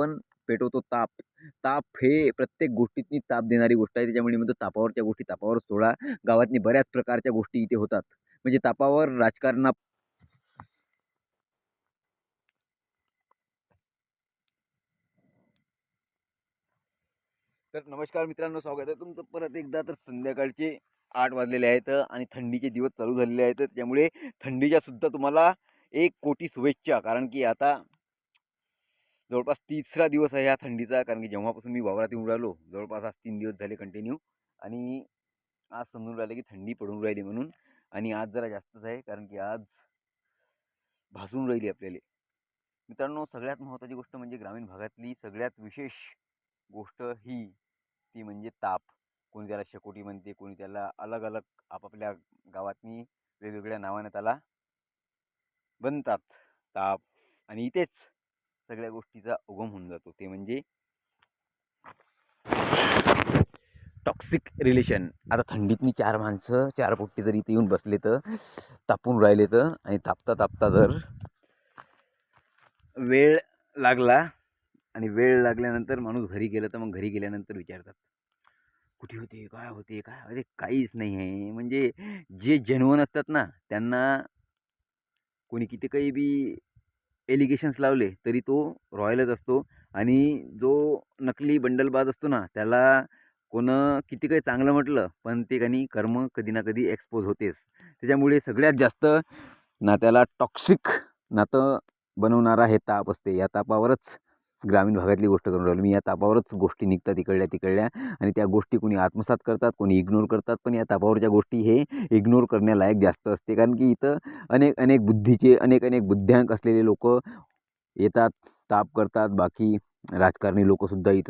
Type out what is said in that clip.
आपण पेटवतो ताप. ताप हे प्रत्येक गोष्टीतनी ताप देणारी गोष्ट आहे. त्याच्यामुळे म्हणतो तापावरच्या गोष्टी तापावर सोडा. गावातनी बऱ्याच प्रकारच्या गोष्टी इथे होतात. म्हणजे तापावर राजकारणा तर नमस्कार मित्रांनो, स्वागत आहे तुमचं परत एकदा. तर संध्याकाळचे 8 वाजलेले आहेत आणि थंडीचे दिवस चालू झालेले आहेत. त्यामुळे थंडीच्या सुद्धा तुम्हाला 1,000,000 शुभेच्छा. कारण की आता जवळपास 3रा दिवस आहे ह्या थंडीचा. कारण की जेव्हापासून मी वावरात येऊन राहिलो, जवळपास आज 3 दिवस झाले कंटिन्यू. आणि आज समजून राहिले की थंडी पडून राहिली म्हणून. आणि आज जरा जास्तच आहे, कारण की आज भासून राहिली आपल्याला. मित्रांनो, सगळ्यात महत्त्वाची गोष्ट म्हणजे ग्रामीण भागातली सगळ्यात विशेष गोष्ट ही ती म्हणजे ताप. कोणी त्याला शेकोटी म्हणते, कोणी त्याला अलग अलग आपापल्या गावातनी वेगवेगळ्या नावाने त्याला बनतात ताप. आणि इथेच सगळ्या गोष्टीचा उगम होऊन जातो, ते म्हणजे टॉक्सिक रिलेशन. आता थंडीतनी 4 माणसं 4 पोट्टे जर इथे येऊन बसले तर तापून राहिले तर, आणि तापता तापता जर वेळ लागला आणि वेळ लागल्यानंतर माणूस घरी गेलं तर मग घरी गेल्यानंतर विचारतात कुठे होते, काय होते, काय होते. काहीच नाही आहे. म्हणजे जे जेन्युइन असतात ना, त्यांना कोणी किती काही बी एलिगेशन्स लावले तरी तो रॉयलच असतो. आणि जो नकली बंडलबाज असतो ना, त्याला किती काही चांगलं म्हटलं पण ते कर्म कधी ना कधी एक्सपोज होतेच. त्याच्यामुळे सगळ्यात जास्त नात्याला टॉक्सिक नातं बनवणारा हे ताप असते. या तापावरच ग्रामीण भागातली गोष्ट करून राहिलो मी. या तापावरच गोष्टी निघतात तिकडल्या आणि त्या गोष्टी कोणी आत्मसात करतात, कोणी इग्नोर करतात. पण या तापावरच्या गोष्टी हे इग्नोर करण्यालायक जास्त असते. कारण की इथं अनेक बुद्धीचे अनेक बुद्ध्यांक असलेले लोक येतात, ताप करतात. बाकी राजकारणी लोकसुद्धा इथं